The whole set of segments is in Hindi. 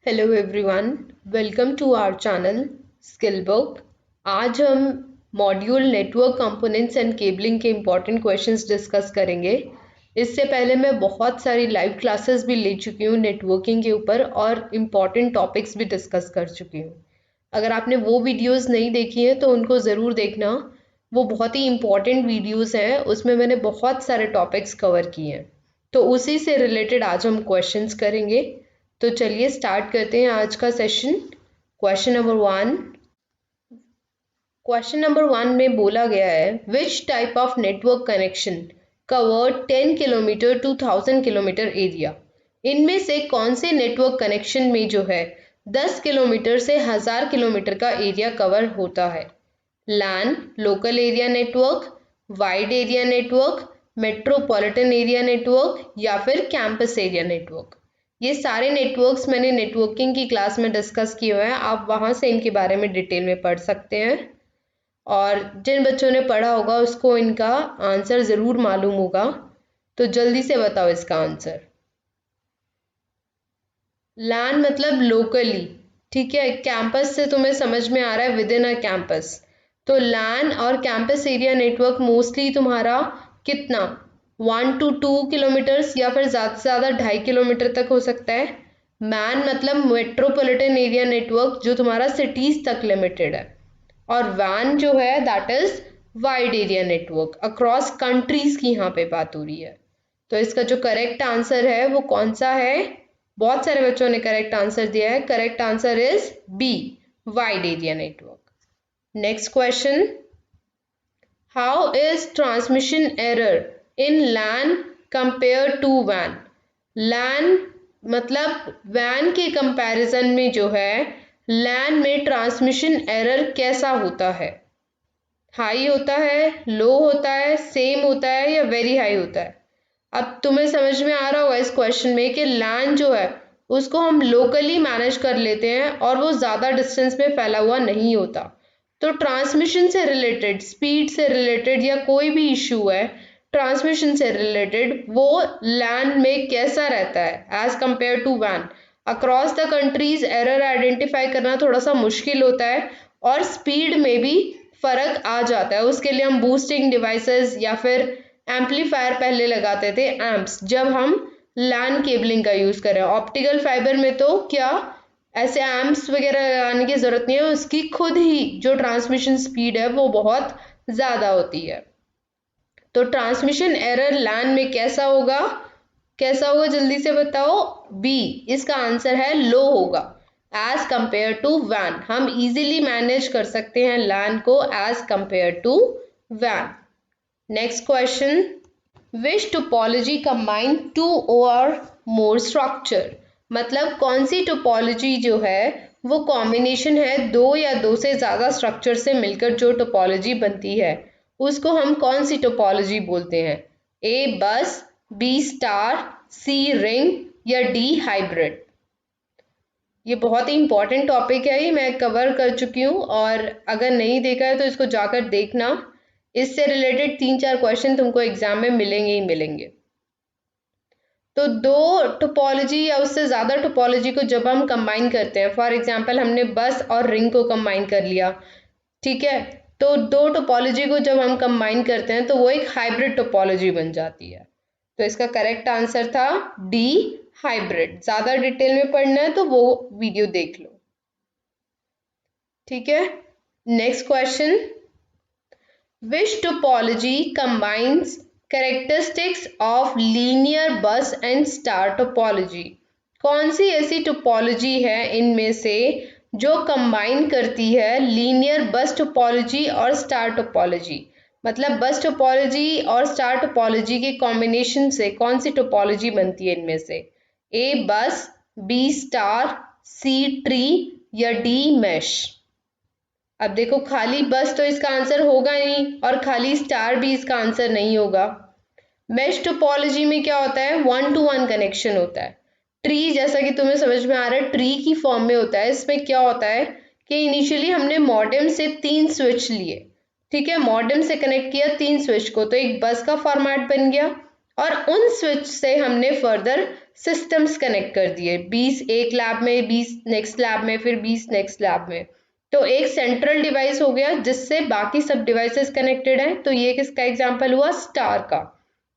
Hello everyone, welcome to our channel skill book. आज हम module network components and cabling के इम्पॉर्टेंट क्वेश्चंस डिस्कस करेंगे। इससे पहले मैं बहुत सारी लाइव क्लासेस भी ले चुकी हूँ नेटवर्किंग के ऊपर और इम्पॉर्टेंट टॉपिक्स भी डिस्कस कर चुकी हूँ। अगर आपने वो वीडियोस नहीं देखी हैं तो उनको ज़रूर देखना। वो बहुत ही इम्पॉर्टेंट वीडियोस हैं, उसमें मैंने बहुत सारे टॉपिक्स कवर किए हैं। तो उसी से रिलेटेड आज हम क्वेश्चंस करेंगे। तो चलिए स्टार्ट करते हैं आज का सेशन। क्वेश्चन नंबर वन में बोला गया है, which type of network connection cover 10 kilometre to 1000 kilometre area. इनमें से कौन से नेटवर्क कनेक्शन में जो है 10 किलोमीटर से 1000 किलोमीटर का एरिया कवर होता है? LAN local area network, wide area network, metropolitan area network या फिर कैंपस एरिया नेटवर्क। ये सारे नेटवर्क्स मैंने नेटवर्किंग की क्लास में डिस्कस किए हुए हैं, आप वहाँ से इनके बारे में डिटेल में पढ़ सकते हैं। और जिन बच्चों ने पढ़ा होगा उसको इनका आंसर ज़रूर मालूम होगा। तो जल्दी से बताओ इसका आंसर। लैन मतलब लोकली, ठीक है। कैंपस से तुम्हें समझ में आ रहा है, विद इन अ कैंपस। तो लैन और कैंपस एरिया नेटवर्क मोस्टली तुम्हारा कितना 1 to 2 किलोमीटर्स या फिर ज़्यादा से ज़्यादा 2.5 किलोमीटर तक हो सकता है। मैन मतलब मेट्रोपॉलिटन एरिया नेटवर्क, जो तुम्हारा सिटीज़ तक लिमिटेड है। और वैन जो है that is wide area network, across countries की यहाँ पे बात हो रही है। तो इसका जो करेक्ट आंसर है वो कौन सा है? बहुत सारे बच्चों ने करेक्ट आंसर दिया है। Correct answer is B, wide area network. Next question, how is transmission error in LAN compare to वैन। लैन मतलब वैन के कंपैरिजन में जो है लैन में ट्रांसमिशन एरर कैसा होता है? हाई होता है, लो होता है, सेम होता है या वेरी हाई होता है? अब तुम्हें समझ में आ रहा होगा इस क्वेश्चन में कि लैन जो है उसको हम लोकली मैनेज कर लेते हैं और वो ज़्यादा डिस्टेंस में फैला हुआ नहीं होता। तो ट्रांसमिशन से रिलेटेड, स्पीड से रिलेटेड या कोई भी इशू है ट्रांसमिशन से रिलेटेड, वो लैन में कैसा रहता है एज कंपेयर टू वैन? Across the countries error identify करना थोड़ा सा मुश्किल होता है और स्पीड में भी फ़र्क आ जाता है। उसके लिए हम बूस्टिंग डिवाइसेस या फिर एम्पलीफायर पहले लगाते थे, एम्प्स, जब हम लैन केबलिंग का यूज़ करें। ऑप्टिकल फाइबर में तो क्या ऐसे एम्प्स वगैरह लगाने की ज़रूरत नहीं है, उसकी खुद ही जो ट्रांसमिशन स्पीड है वो बहुत ज़्यादा होती है। तो ट्रांसमिशन एरर लैन में कैसा होगा? कैसा होगा जल्दी से बताओ। बी, इसका आंसर है लो होगा एज कंपेयर टू वैन। हम इजीली मैनेज कर सकते हैं लैन को एज कंपेयर टू वैन। Next question, which topology combine two or more structure. मतलब कौन सी टोपोलॉजी जो है वो कॉम्बिनेशन है दो या दो से ज़्यादा स्ट्रक्चर से मिलकर जो टोपोलॉजी बनती है, उसको हम कौन सी टोपोलॉजी बोलते हैं? ए बस, बी स्टार, सी रिंग या डी हाइब्रिड। ये बहुत ही इंपॉर्टेंट टॉपिक है, ये मैं कवर कर चुकी हूँ और अगर नहीं देखा है तो इसको जाकर देखना। इससे रिलेटेड 3-4 क्वेश्चन तुमको एग्जाम में मिलेंगे ही मिलेंगे। तो दो टोपोलॉजी या उससे ज़्यादा टोपोलॉजी को जब हम कंबाइन करते हैं, फॉर एग्जांपल हमने बस और रिंग को कंबाइन कर लिया, ठीक है। तो दो टोपोलॉजी को जब हम कंबाइन करते हैं तो वो एक हाइब्रिड टोपोलॉजी बन जाती है। तो इसका करेक्ट आंसर था डी, हाइब्रिड। ज़्यादा डिटेल में पढ़ना है तो वो वीडियो देख लो, ठीक है। Next question, which topology combines characteristics of linear bus and star topology। कौन सी ऐसी टोपोलॉजी है इनमें से जो कंबाइन करती है लीनियर बस टोपोलॉजी और स्टार टोपोलॉजी? मतलब बस टोपोलॉजी और स्टार टोपोलॉजी के कॉम्बिनेशन से कौन सी टोपोलॉजी बनती है इनमें से? ए बस, बी स्टार, सी ट्री या डी मैश। अब देखो, खाली बस तो इसका आंसर होगा नहीं और खाली स्टार भी इसका आंसर नहीं होगा। मैश टोपोलॉजी में क्या होता है? 1 to 1 कनेक्शन होता है। ट्री, जैसा कि तुम्हें समझ में आ रहा है, ट्री की फॉर्म में होता है। इसमें क्या होता है कि इनिशियली हमने मॉडेम से 3 स्विच लिए, ठीक है। मॉडेम से कनेक्ट किया 3 स्विच को, तो एक बस का फॉर्मेट बन गया और उन स्विच से हमने फर्दर सिस्टम्स कनेक्ट कर दिए, 20 एक लैब में, 20 नेक्स्ट लैब में, फिर 20 नेक्स्ट लैब में। तो एक सेंट्रल डिवाइस हो गया जिससे बाकी सब डिवाइसेस कनेक्टेड हैं। तो ये किसका एग्जांपल हुआ? स्टार का।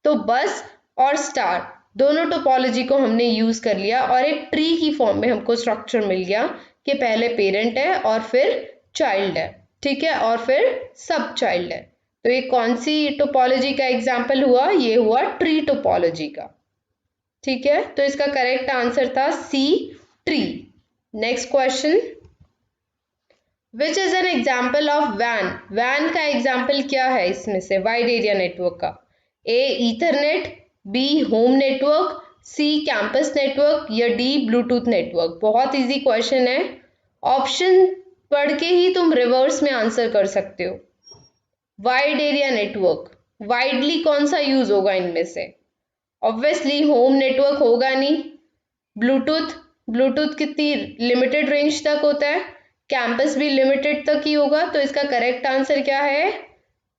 तो बस और स्टार दोनों टोपोलॉजी को हमने यूज कर लिया और एक ट्री की फॉर्म में हमको स्ट्रक्चर मिल गया कि पहले पेरेंट है और फिर चाइल्ड है, ठीक है, और फिर सब चाइल्ड है। तो ये कौन सी टोपोलॉजी का एग्जाम्पल हुआ? ये हुआ ट्री टोपोलॉजी का, ठीक है। तो इसका करेक्ट आंसर था C, tree. Next question, which is an example of वैन? वैन का एग्जाम्पल क्या है इसमें से वाइड एरिया नेटवर्क का? A ethernet, B home network, C campus network या डी ब्लूटूथ नेटवर्क। बहुत इजी क्वेश्चन है, ऑप्शन पढ़ के ही तुम रिवर्स में आंसर कर सकते हो। वाइड एरिया नेटवर्क वाइडली कौन सा यूज होगा इनमें से? ऑब्वियसली होम नेटवर्क होगा नहीं। ब्लूटूथ कितनी लिमिटेड रेंज तक होता है, कैंपस भी लिमिटेड तक ही होगा। तो इसका करेक्ट आंसर क्या है?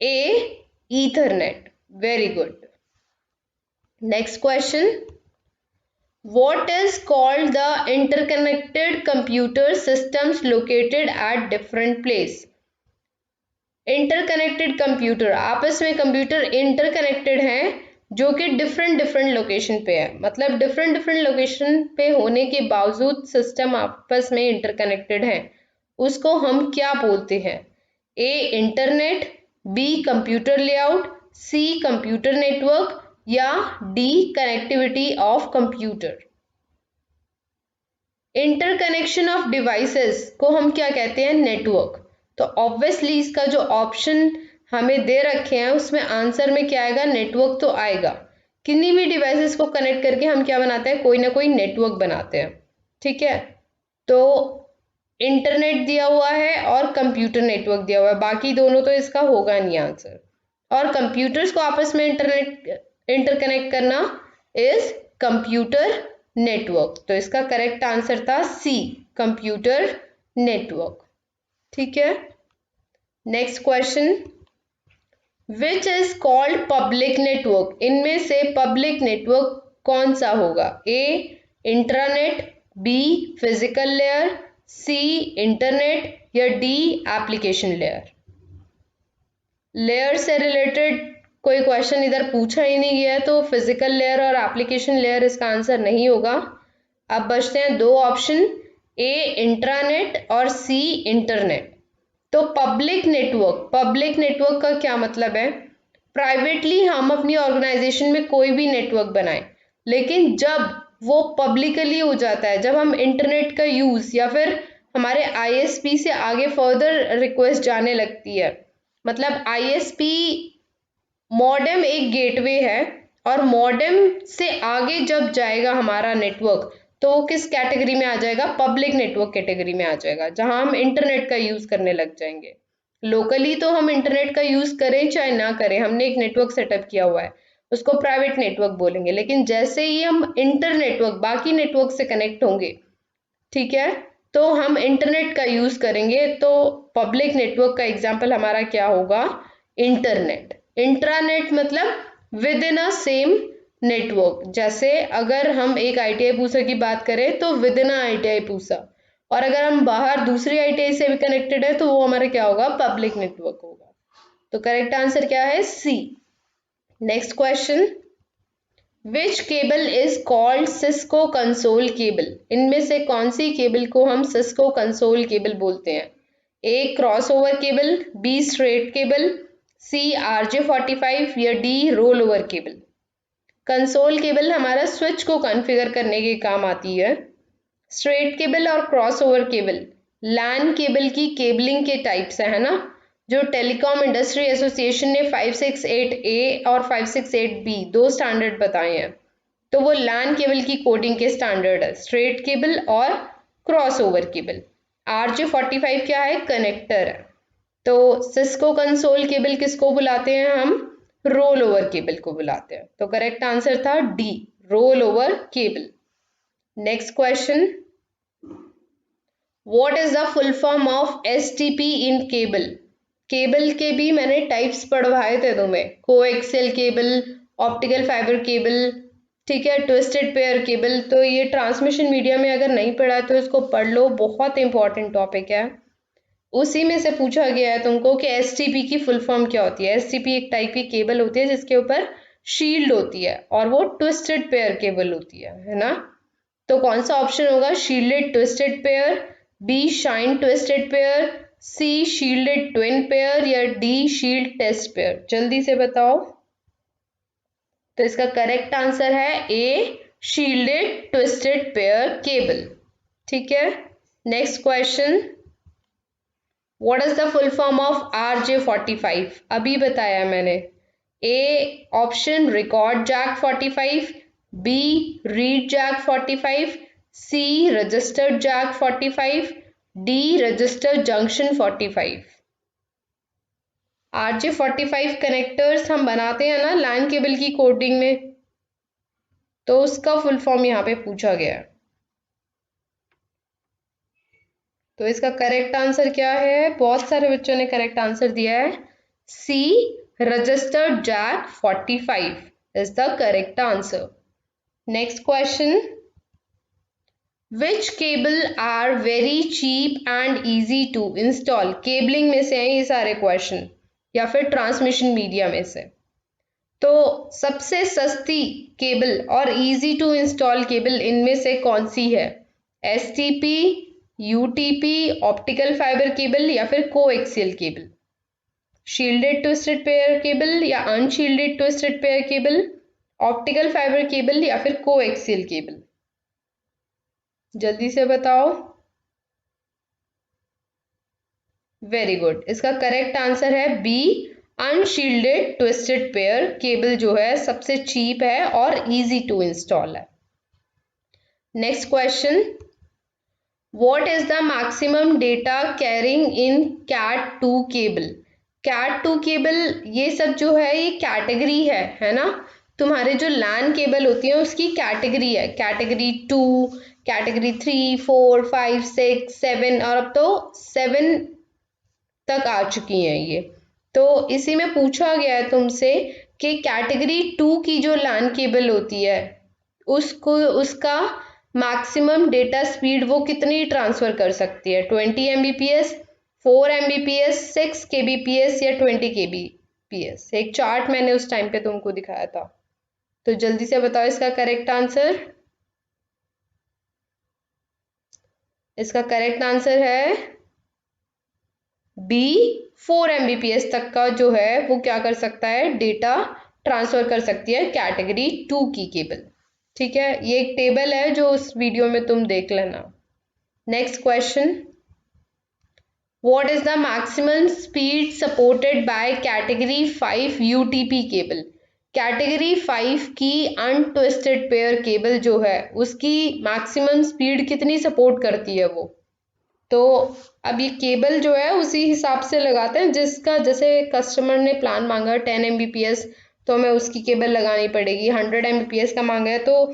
A ethernet. Very good. Next question, what is called the interconnected computer systems located at different place? Interconnected computer, आपस में कंप्यूटर इंटरकनेक्टेड हैं जो कि डिफरेंट लोकेशन पे है। मतलब डिफरेंट लोकेशन पे होने के बावजूद सिस्टम आपस में इंटरकनेक्टेड हैं, उसको हम क्या बोलते हैं? ए इंटरनेट, बी कंप्यूटर लेआउट, सी कंप्यूटर नेटवर्क या D connectivity of computer. Interconnection of devices को हम क्या कहते हैं? नेटवर्क। तो ऑब्वियसली इसका जो ऑप्शन हमें दे रखे हैं उसमें आंसर में क्या आएगा? नेटवर्क तो आएगा। किन्हीं भी डिवाइसेस को कनेक्ट करके हम क्या बनाते हैं? कोई ना कोई नेटवर्क बनाते हैं, ठीक है। तो इंटरनेट दिया हुआ है और कंप्यूटर नेटवर्क दिया हुआ है, बाकी दोनों तो इसका होगा नहीं आंसर। और कंप्यूटर्स को आपस में इंटरकनेक्ट करना इज कंप्यूटर नेटवर्क। तो इसका करेक्ट आंसर था सी, कंप्यूटर नेटवर्क, ठीक है। Next question, which is called public network? इनमें से पब्लिक नेटवर्क कौन सा होगा? A intranet, B physical layer, C internet या डी एप्लीकेशन लेयर। लेयर से रिलेटेड कोई क्वेश्चन इधर पूछा ही नहीं गया है, तो फिजिकल लेयर और एप्लीकेशन लेयर इसका आंसर नहीं होगा। अब बचते हैं दो ऑप्शन, ए इंट्रानेट और सी इंटरनेट। तो पब्लिक नेटवर्क का क्या मतलब है? प्राइवेटली हम अपनी ऑर्गेनाइजेशन में कोई भी नेटवर्क बनाएं, लेकिन जब वो पब्लिकली हो जाता है, जब हम इंटरनेट का यूज या फिर हमारे आईएसपी से आगे फर्दर रिक्वेस्ट जाने लगती है, मतलब आईएसपी मॉडेम एक गेटवे है और मॉडेम से आगे जब जाएगा हमारा नेटवर्क तो वो किस कैटेगरी में आ जाएगा? पब्लिक नेटवर्क कैटेगरी में आ जाएगा, जहां हम इंटरनेट का यूज करने लग जाएंगे। लोकली तो हम इंटरनेट का यूज करें चाहे ना करें, हमने एक नेटवर्क सेटअप किया हुआ है, उसको प्राइवेट नेटवर्क बोलेंगे। लेकिन जैसे ही हम इंटर नेटवर्क बाकी नेटवर्क से कनेक्ट होंगे, ठीक है, तो हम इंटरनेट का यूज करेंगे। तो पब्लिक नेटवर्क का एग्जाम्पल हमारा क्या होगा? इंटरनेट। इंट्रानेट मतलब with in a same network. जैसे अगर हम एक आईटीआई पूसा की बात करें तो with in a ITI Pusa, और अगर हम बाहर दूसरी आईटीआई से भी कनेक्टेड है तो वो हमारा क्या होगा? पब्लिक नेटवर्क होगा। तो करेक्ट आंसर क्या है? C. Next question, which cable is called Cisco console cable? इनमें से कौन सी केबल को हम सिस्को कंसोल केबल बोलते हैं? A cross over cable, B straight cable, C RJ45 या D roll over cable. Console cable हमारा स्विच को कॉन्फ़िगर करने के काम आती है। स्ट्रेट केबल और cross over cable LAN cable की केबलिंग के टाइप्स है ना, जो टेलीकॉम इंडस्ट्री एसोसिएशन ने 568A और 568B दो स्टैंडर्ड बताए हैं। तो वो लैन केबल की कोडिंग के स्टैंडर्ड है, स्ट्रेट केबल और क्रॉस ओवर केबल। RJ45 क्या है? कनेक्टर है। तो सिस्को कंसोल केबल किसको बुलाते हैं हम? रोल ओवर केबल को बुलाते हैं। तो करेक्ट आंसर था D, roll over cable. Next question, what is the full form of STP in cable? Cable के भी मैंने टाइप्स पढ़वाए थे तुम्हें, coaxial cable, optical fibre cable, ठीक है, ट्विस्टेड पेयर केबल। तो ये ट्रांसमिशन मीडिया में अगर नहीं पढ़ा तो इसको पढ़ लो, बहुत इंपॉर्टेंट टॉपिक है। उसी में से पूछा गया है तुमको कि एसटीपी की फुल फॉर्म क्या होती है। एसटीपी एक टाइप की केबल होती है जिसके ऊपर शील्ड होती है और वो ट्विस्टेड पेयर केबल होती है ना। तो कौन सा ऑप्शन होगा? Shielded twisted pair, B shine twisted pair, C shielded twin pair या डी शील्ड टेस्ट पेयर? जल्दी से बताओ। तो इसका करेक्ट आंसर है A shielded twisted pair cable, ठीक है। Next question, what is the full form of RJ45? अभी बताया मैंने। A option record jack 45, B read jack 45, C registered jack 45, D register junction 45। RJ45 connectors हम बनाते हैं ना लैन केबल की कोडिंग में, तो उसका फुल फॉर्म यहाँ पे पूछा गया है। तो इसका करेक्ट आंसर क्या है? बहुत सारे बच्चों ने करेक्ट आंसर दिया है, C registered jack 45 is the correct answer. Next question, which cable are very cheap and easy to install? Cabling में से हैं ये सारे क्वेश्चन या फिर ट्रांसमिशन मीडिया में से। तो सबसे सस्ती केबल और इजी टू इंस्टॉल केबल इनमें से कौन सी है? STP, UTP, optical fibre cable या फिर coaxial cable? Shielded twisted pair cable या unshielded twisted pair cable, optical fibre cable या फिर कोएक्सियल केबल? जल्दी से बताओ। वेरी गुड, इसका करेक्ट आंसर है B unshielded twisted pair cable जो है सबसे चीप है और इजी टू इंस्टॉल है। Next question, what is the maximum data carrying in CAT2 cable? CAT2 cable ये सब जो है ये कैटेगरी है ना। तुम्हारे जो लैन केबल होती है उसकी कैटेगरी है, कैटेगरी 2, कैटेगरी 3, 4, 5, 6, 7 और अब तो 7 तक आ चुकी हैं ये। तो इसी में पूछा गया है तुमसे कि कैटेगरी 2 की जो लैन केबल होती है उसको उसका मैक्सिमम डेटा स्पीड वो कितनी ट्रांसफर कर सकती है? 20 Mbps, 4 Mbps, 6 kbps या 20 kbps? एक चार्ट मैंने उस टाइम पे तुमको दिखाया था, तो जल्दी से बताओ इसका करेक्ट आंसर। इसका करेक्ट आंसर है बी 4 Mbps तक का जो है वो क्या कर सकता है? डेटा ट्रांसफर कर सकती है कैटेगरी 2 की केबल, ठीक है। ये एक टेबल है जो उस वीडियो में तुम देख लेना। Next question, what is the maximum speed supported by category 5 UTP cable? Category 5 की अनट्विस्टेड पेयर केबल जो है उसकी मैक्सिमम स्पीड कितनी सपोर्ट करती है वो? तो अब ये केबल जो है उसी हिसाब से लगाते हैं जिसका, जैसे कस्टमर ने प्लान मांगा 10 Mbps तो हमें उसकी केबल लगानी पड़ेगी। 100 Mbps का मांगा है तो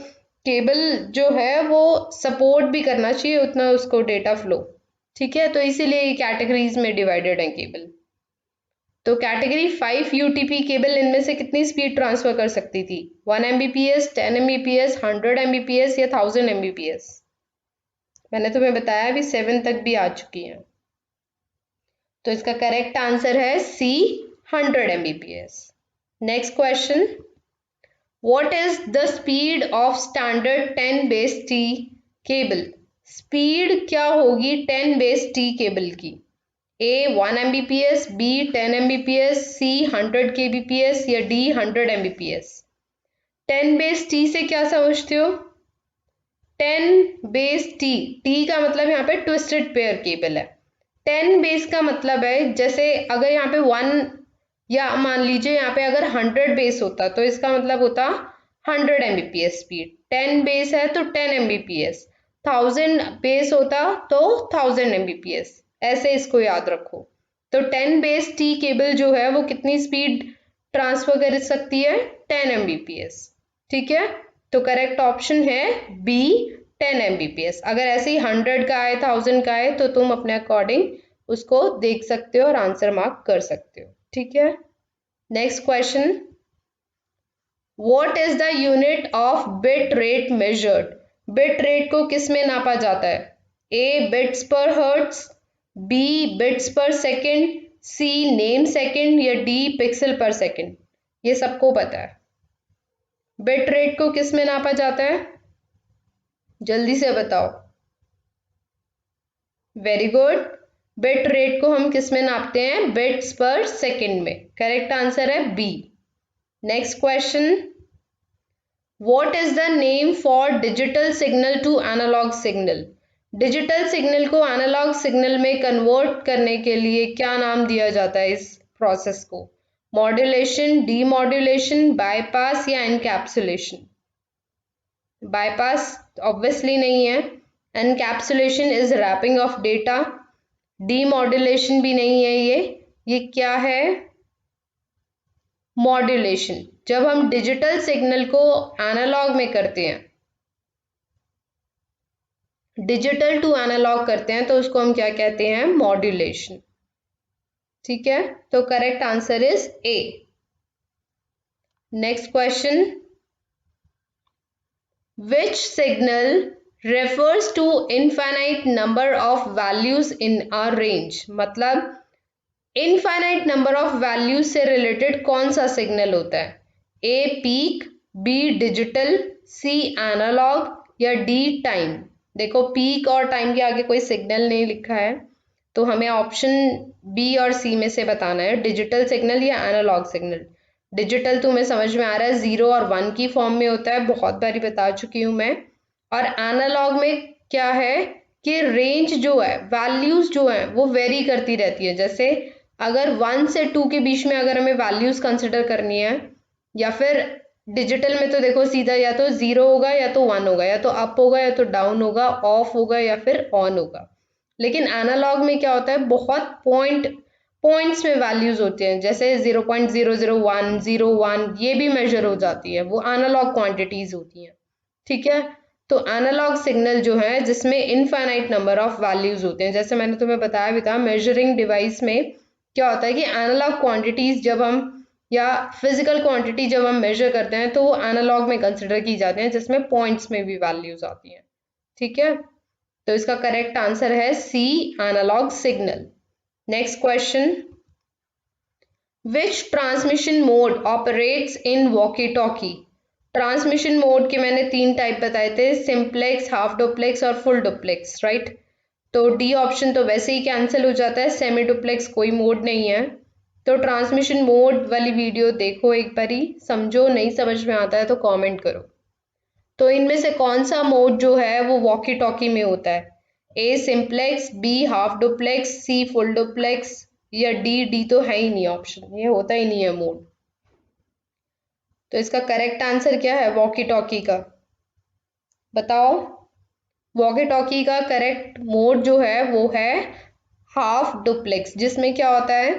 केबल जो है वो सपोर्ट भी करना चाहिए उतना उसको डेटा फ्लो, ठीक है। तो इसीलिए ये कैटेगरीज में डिवाइडेड है केबल। तो कैटेगरी 5 UTP केबल इनमें से कितनी स्पीड ट्रांसफर कर सकती थी? 1 Mbps, 10 Mbps, 100 Mbps या 1000 Mbps? मैंने तुम्हें बताया अभी 7 तक भी आ चुकी हैं। तो इसका करेक्ट आंसर है सी 100 Mbps। Next question, what is the speed of standard 10 base T cable? Speed क्या होगी 10 बेस T केबल की? ए 1 Mbps, बी 10 Mbps, सी 100 kbps या डी 100 Mbps? 10 बेस T से क्या समझते हो? 10 बेस टी का मतलब यहाँ पे ट्विस्टेड पेयर केबल है। 10 बेस का मतलब है जैसे अगर यहाँ पे 1 या मान लीजिए यहाँ पे अगर 100 बेस होता तो इसका मतलब होता 100 Mbps स्पीड। 10 बेस है तो 10 Mbps, 1000 बेस होता तो 1000 Mbps, ऐसे इसको याद रखो। तो 10 बेस टी केबल जो है वो कितनी स्पीड ट्रांसफर कर सकती है? 10 Mbps, ठीक है। तो करेक्ट ऑप्शन है बी 10 Mbps। अगर ऐसे ही 100 का आए 1000 का आए तो तुम अपने अकॉर्डिंग उसको देख सकते हो और आंसर मार्क कर सकते हो, ठीक है। Next question, what is the unit of bit rate measured? Bit rate को किस में नापा जाता है? ए बिट्स पर हर्ट्ज, बी बिट्स पर सेकंड, सी नेम सेकंड या डी पिक्सल पर सेकंड? ये सबको पता है। बिट रेट को किस में नापा जाता है? जल्दी से बताओ। Very good. बिट रेट को हम किस में नापते हैं? बिट्स पर सेकंड में। करेक्ट आंसर है B. Next question, what is the name for digital signal to analog signal? Digital signal को एनालॉग सिग्नल में कन्वर्ट करने के लिए क्या नाम दिया जाता है इस प्रोसेस को? मॉड्यूलेशन, डीमॉड्यूलेशन, बाईपास या एनकैप्सुलेशन? बाईपास ऑब्वियसली नहीं है, encapsulation is wrapping of data, demodulation भी नहीं है। ये क्या है? मॉड्यूलेशन। जब हम डिजिटल सिग्नल को एनालॉग में करते हैं, डिजिटल टू एनालॉग करते हैं, तो उसको हम क्या कहते हैं? मॉड्यूलेशन। ठीक है, तो correct answer is a. Next question, which signal refers to infinite number of values in a range? मतलब इनफाइनाइट नंबर ऑफ वैल्यूज से रिलेटेड कौन सा सिग्नल होता है? A peak, B digital, C analog या डी टाइम? देखो पीक और टाइम के आगे कोई सिग्नल नहीं लिखा है, तो हमें ऑप्शन बी और सी में से बताना है, डिजिटल सिग्नल या एनालॉग सिग्नल। डिजिटल तुम्हें समझ में आ रहा है, 0 और 1 की फॉर्म में होता है, बहुत बारी बता चुकी हूँ मैं। और एनालॉग में क्या है कि रेंज जो है, वैल्यूज जो है वो वेरी करती रहती है। जैसे अगर 1 से 2 के बीच में अगर हमें वैल्यूज कंसिडर करनी है, या फिर डिजिटल में तो देखो सीधा या तो 0 होगा या तो 1 होगा, या तो अप होगा या तो डाउन होगा, ऑफ होगा या फिर ऑन होगा। लेकिन एनालॉग में क्या होता है, बहुत पॉइंट्स में वैल्यूज होते हैं, जैसे 0.001, 01, ये भी मेजर हो जाती है, वो एनालॉग क्वांटिटीज होती हैं। ठीक है, तो एनालॉग सिग्नल जो है जिसमें इनफाइनाइट नंबर ऑफ वैल्यूज होते हैं, जैसे मैंने तुम्हें बताया भी था, मेजरिंग डिवाइस में क्या होता है कि एनालॉग क्वांटिटीज जब हम, या फिजिकल क्वांटिटी जब हम मेजर करते हैं, तो वो एनालॉग में कंसिडर की जाती हैं, जिसमें पॉइंट्स में भी वैल्यूज आती हैं। ठीक है, तो इसका करेक्ट आंसर है C, analogue signal. Next question, which transmission mode operates in walkie talkie? Transmission mode के मैंने 3 टाइप बताए थे, सिंप्लेक्स, हाफ डुप्लेक्स और फुल डुप्लेक्स, राइट? तो डी ऑप्शन तो वैसे ही कैंसिल हो जाता है, सेमी डुप्लेक्स कोई मोड नहीं है। तो ट्रांसमिशन मोड वाली वीडियो देखो एक बारी, समझो, नहीं समझ में आता है तो कमेंट करो। तो इनमें से कौन सा मोड जो है वो वॉकी टॉकी में होता है? A simplex, B half duplex, C full duplex या डी तो है ही नहीं ऑप्शन, ये होता ही नहीं है मोड। तो इसका करेक्ट आंसर क्या है वॉकी टॉकी का? बताओ। वॉकी टॉकी का करेक्ट मोड जो है वो है हाफ डुप्लेक्स, जिसमें क्या होता है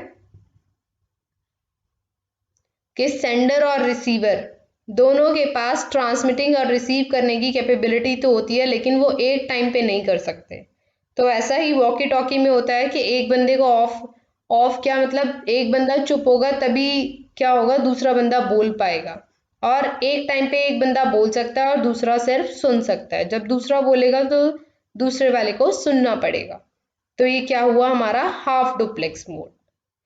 कि सेंडर और रिसीवर दोनों के पास ट्रांसमिटिंग और रिसीव करने की कैपेबिलिटी तो होती है, लेकिन वो एक टाइम पे नहीं कर सकते। तो ऐसा ही वॉकी टॉकी में होता है कि एक बंदे को ऑफ क्या मतलब, एक बंदा चुप होगा तभी क्या होगा, दूसरा बंदा बोल पाएगा। और एक टाइम पे एक बंदा बोल सकता है और दूसरा सिर्फ सुन सकता है। जब दूसरा बोलेगा तो दूसरे वाले को सुनना पड़ेगा। तो ये क्या हुआ हमारा हाफ डुप्लेक्स मोड।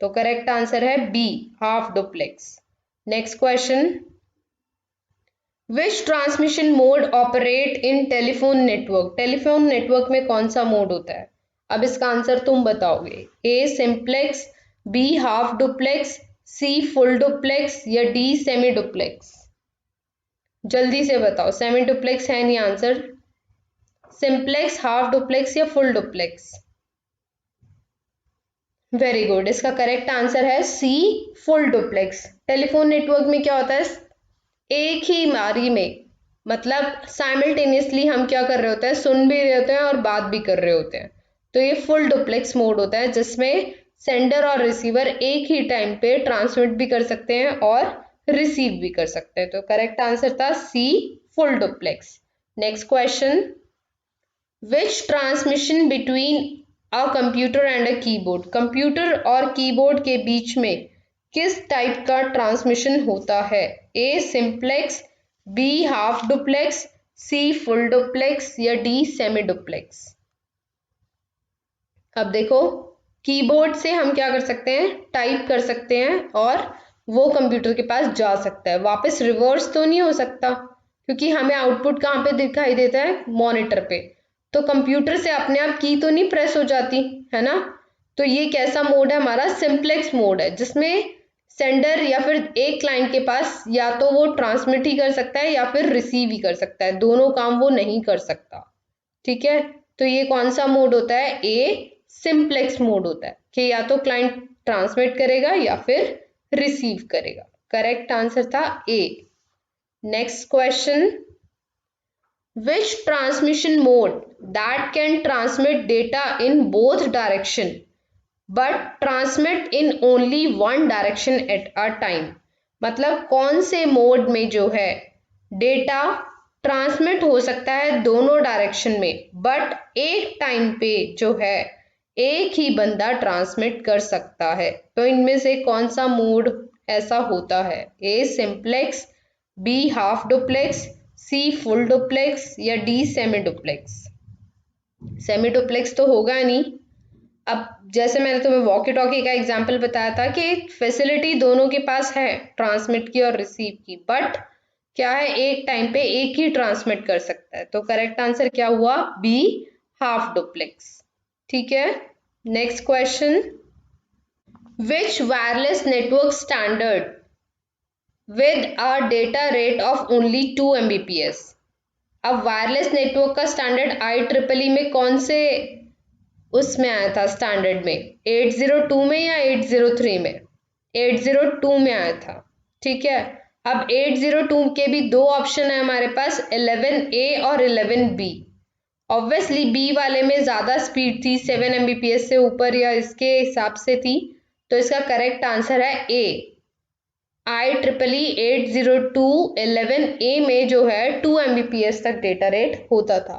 तो करेक्ट आंसर है B, half duplex. Next question, which transmission mode operate in telephone network? Telephone network में कौन सा मोड होता है? अब इसका आंसर तुम बताओगे। ए simplex, B half duplex, C full duplex या डी सेमी डुप्लेक्स? जल्दी से बताओ, सेमी डुप्लेक्स है नहीं आंसर। सिंप्लेक्स, हाफ डुप्लेक्स या फुल डुप्लेक्स? वेरी गुड, इसका करेक्ट आंसर है सी, फुल डुप्लेक्स। टेलीफोन नेटवर्क में क्या होता है, एक ही बारी में, मतलब साइमल्टेनियसली हम क्या कर रहे होते हैं, सुन भी रहे होते हैं और बात भी कर रहे होते हैं। तो ये फुल डुप्लेक्स मोड होता है, जिसमें सेंडर और रिसीवर एक ही टाइम पे ट्रांसमिट भी कर सकते हैं और रिसीव भी कर सकते हैं। तो करेक्ट आंसर था C, full duplex. Next question, which transmission between a computer and a keyboard? Computer और कीबोर्ड के बीच में किस टाइप का ट्रांसमिशन होता है? A simplex, B half duplex, C full duplex या डी सेमी डुप्लेक्स। अब देखो कीबोर्ड से हम क्या कर सकते हैं, टाइप कर सकते हैं और वो कंप्यूटर के पास जा सकता है, वापस रिवर्स तो नहीं हो सकता क्योंकि हमें आउटपुट कहाँ पे दिखाई देता है, मॉनिटर पे। तो कंप्यूटर से अपने आप की तो नहीं प्रेस हो जाती है ना। तो ये कैसा मोड है हमारा, सिंप्लेक्स मोड है, जिसमें सेंडर या फिर एक क्लाइंट के पास या तो वो ट्रांसमिट ही कर सकता है या फिर रिसीव ही कर सकता है, दोनों काम वो नहीं कर सकता। ठीक है, तो ये कौन सा मोड होता है, ए सिंप्लेक्स मोड होता है कि या तो क्लाइंट ट्रांसमिट करेगा या फिर रिसीव करेगा। करेक्ट आंसर था A. Next question, which transmission mode that can transmit data in both direction but transmit in only one direction at a time। मतलब कौन से मोड में जो है डेटा ट्रांसमिट हो सकता है दोनों डायरेक्शन में, बट एक टाइम पे जो है एक ही बंदा ट्रांसमिट कर सकता है। तो इनमें से कौन सा मोड ऐसा होता है, A simplex, B half duplex, C full duplex या D semi duplex. Semi duplex तो होगा नहीं। अब जैसे मैंने तुम्हें वॉकी टॉकी का एग्जांपल बताया था कि फैसिलिटी दोनों के पास है, ट्रांसमिट की और रिसीव की, बट क्या है एक टाइम पे एक ही ट्रांसमिट कर सकता है। तो करेक्ट आंसर क्या हुआ, बी हाफ डुप्लेक्स। ठीक है, next question, which wireless network standard with a data rate of only 2 Mbps। अब वायरलेस नेटवर्क का स्टैंडर्ड IEEE में कौन से उसमें आया था, स्टैंडर्ड में 802 में या 803 में, 802 में आया था। ठीक है, अब 802 के भी दो ऑप्शन है हमारे पास, 11A और 11B। ऑब्वियसली बी वाले में ज्यादा स्पीड थी, 7 Mbps से ऊपर या इसके हिसाब से थी, तो इसका करेक्ट आंसर है ए। IEEE 802.11a में जो है 2 Mbps तक डेटा रेट होता था।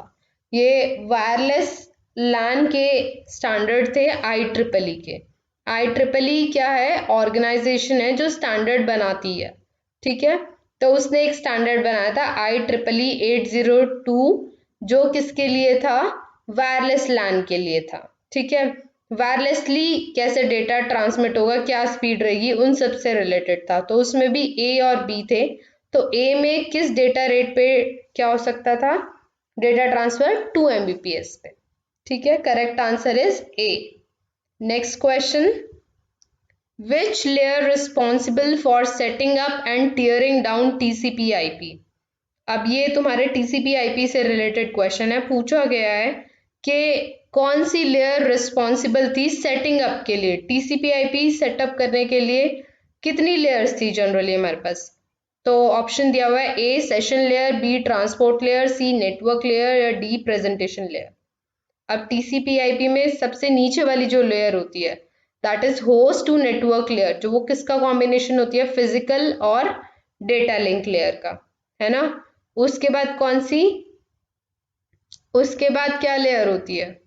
ये वायरलेस लैन के स्टैंडर्ड थे IEEE के। IEEE क्या है, ऑर्गेनाइजेशन है जो स्टैंडर्ड बनाती है। ठीक है, तो उसने एक स्टैंडर्ड बनाया था IEEE 802, जो किसके लिए था, वायरलेस लैन के लिए था। ठीक है, वायरलेसली कैसे डेटा ट्रांसमिट होगा, क्या स्पीड रहेगी, उन सब से रिलेटेड था। तो उसमें भी ए और बी थे। तो ए में किस डेटा रेट पे क्या हो सकता था, डेटा ट्रांसफर 2 Mbps पे। ठीक है, correct answer is a. Next question, which layer responsible for setting up and tearing down TCP/IP। अब ये तुम्हारे TCP/IP से रिलेटेड क्वेश्चन है, पूछा गया है कि कौन सी लेयर रिस्पॉन्सिबल थी सेटिंग अप के लिए। TCP/IP सेटअप करने के लिए कितनी लेयर्स थी जनरली हमारे पास, तो ऑप्शन दिया हुआ है, A session layer, B transport layer, C network layer या डी प्रेजेंटेशन लेयर। अब TCP/IP में सबसे नीचे वाली जो लेयर होती है that is host to network layer, जो वो किसका कॉम्बिनेशन होती है, फिजिकल और डेटा लिंक लेयर का, है ना। उसके बाद कौन सी, उसके बाद क्या लेयर होती है,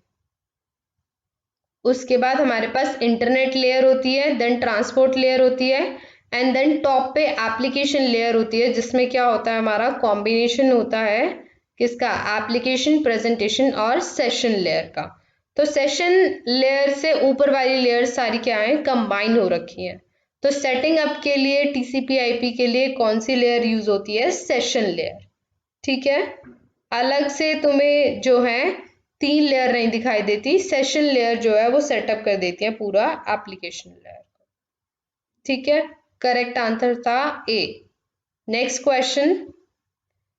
उसके बाद हमारे पास इंटरनेट लेयर होती है, देन ट्रांसपोर्ट लेयर होती है, एंड देन टॉप पे एप्लीकेशन लेयर होती है, जिसमें क्या होता है हमारा कॉम्बिनेशन होता है किसका, एप्लीकेशन, प्रेजेंटेशन और सेशन लेयर का। तो सेशन लेयर से ऊपर वाली लेयर सारी क्या है, कंबाइन हो रखी है। तो सेटिंग अप के लिए TCP/IP के लिए कौन सी लेयर यूज होती है, सेशन लेयर। ठीक है, अलग से तुम्हें जो है 3 लेयर नहीं दिखाई देती, सेशन लेयर जो है वो सेटअप कर देती है पूरा एप्लीकेशन लेयर। ठीक है, करेक्ट आंसर था A. Next question,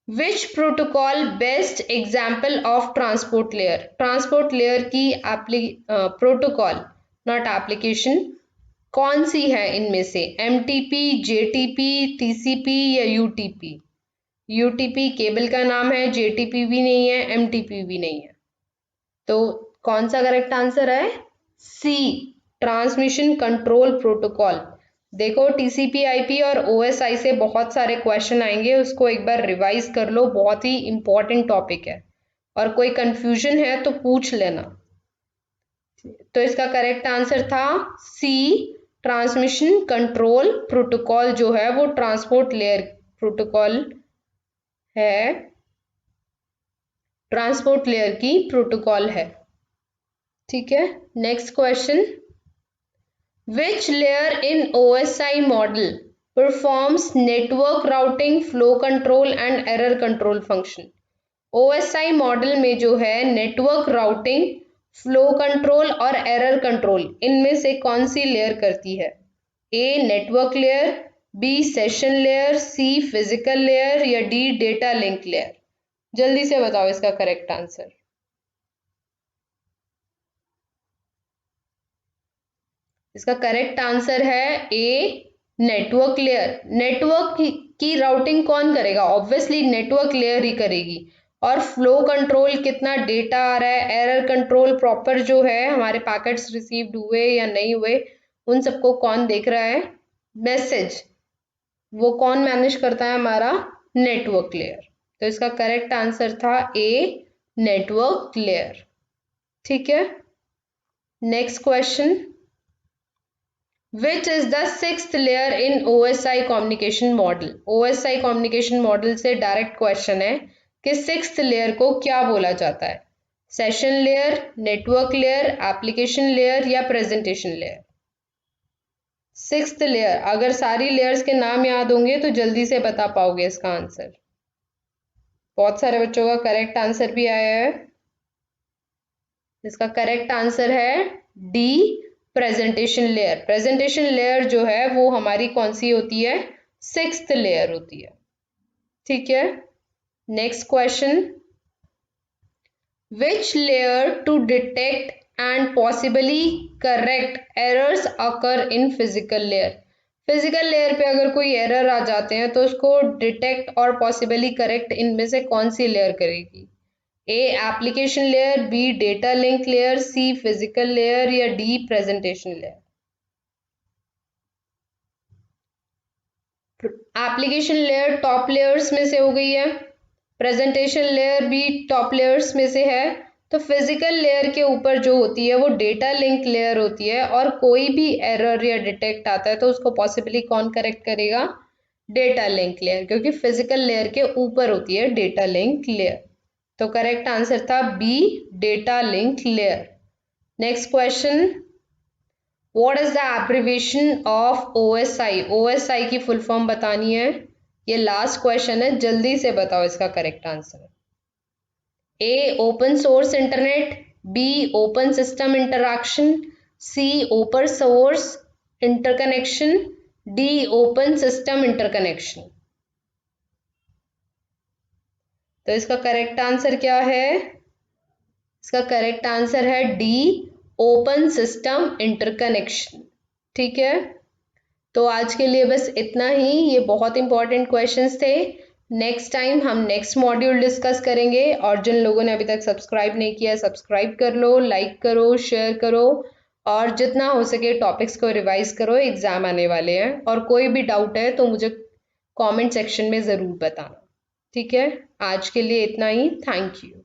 which protocol best example of transport layer. Transport layer की प्रोटोकॉल नॉट एप्लीकेशन कौन सी है इनमें से, MTP, JTP, TCP या UTP। UTP केबल का नाम है, JTP भी नहीं है, MTP भी नहीं है। तो कौन सा करेक्ट आंसर है, सी ट्रांसमिशन कंट्रोल प्रोटोकॉल। देखो TCP/IP और OSI से बहुत सारे क्वेश्चन आएंगे, उसको एक बार रिवाइज कर लो, बहुत ही इंपॉर्टेंट टॉपिक है, और कोई कंफ्यूजन है तो पूछ लेना। तो इसका करेक्ट आंसर था सी ट्रांसमिशन कंट्रोल प्रोटोकॉल, जो है वो ट्रांसपोर्ट लेयर प्रोटोकॉल है, ट्रांसपोर्ट लेयर की प्रोटोकॉल है। ठीक है, next question, which layer in OSI model performs network routing, flow control and error control function. OSI model में जो है नेटवर्क राउटिंग, फ्लो कंट्रोल और एरर कंट्रोल, इनमें से कौन सी लेयर करती है? A network layer, B session layer, C physical layer या डी डेटा लिंक लेयर। जल्दी से बताओ इसका करेक्ट आंसर। इसका करेक्ट आंसर है ए नेटवर्क लेयर। नेटवर्क की राउटिंग कौन करेगा? ऑब्वियसली नेटवर्क लेयर ही करेगी। और फ्लो कंट्रोल, कितना डेटा आ रहा है, एरर कंट्रोल, प्रॉपर जो है हमारे पैकेट्स रिसीव्ड हुए या नहीं हुए, उन सबको कौन देख रहा है? मैसेज, वो कौन मैनेज करता है? हमारा नेटवर्क लेयर। तो इसका करेक्ट आंसर था ए नेटवर्क लेयर। ठीक है, next question, which is the sixth layer in OSI communication model. OSI communication model से डायरेक्ट क्वेश्चन है कि सिक्स्थ लेयर को क्या बोला जाता है? Session layer, network layer, application layer या प्रेजेंटेशन लेयर। सिक्स्थ लेयर, अगर सारी लेयर्स के नाम याद होंगे तो जल्दी से बता पाओगे इसका आंसर। बहुत सारे बच्चों का करेक्ट आंसर भी आया है। इसका करेक्ट आंसर है D presentation layer. Presentation layer जो है वो हमारी कौन सी होती है? सिक्स्थ लेयर होती है। ठीक है, next question, which layer to detect and possibly correct errors occur in physical layer. Physical layer पे अगर कोई एरर आ जाते हैं तो उसको डिटेक्ट और पॉसिबली करेक्ट इनमें से कौन सी लेयर करेगी? A application layer, B data link layer, C physical layer या D presentation layer. Application layer top layers में से हो गई है, प्रेजेंटेशन लेयर भी टॉप लेयर्स में से है, तो फिजिकल लेयर के ऊपर जो होती है वो डेटा लिंक लेयर होती है। और कोई भी एरर या डिटेक्ट आता है तो उसको पॉसिबली कौन करेक्ट करेगा? डेटा लिंक लेयर, क्योंकि फिजिकल लेयर के ऊपर होती है डेटा लिंक लेयर। तो करेक्ट आंसर था B data link layer. Next question, what is the abbreviation of OSI। OSI की फुल फॉर्म बतानी है। ये लास्ट क्वेश्चन है, जल्दी से बताओ इसका correct answer. A open source internet, B open system interaction, C open source interconnection, D open system interconnection. तो इसका करेक्ट आंसर क्या है? इसका करेक्ट आंसर है डी ओपन सिस्टम इंटरकनेक्शन। ठीक है, तो आज के लिए बस इतना ही। ये बहुत इंपॉर्टेंट क्वेश्चंस थे। नेक्स्ट टाइम हम नेक्स्ट मॉड्यूल डिस्कस करेंगे। और जिन लोगों ने अभी तक सब्सक्राइब नहीं किया, सब्सक्राइब कर लो, लाइक करो, शेयर करो और जितना हो सके टॉपिक्स को रिवाइज करो, एग्जाम आने वाले हैं। और कोई भी डाउट है तो मुझे कमेंट सेक्शन में ज़रूर बताना। ठीक है, आज के लिए इतना ही। Thank you.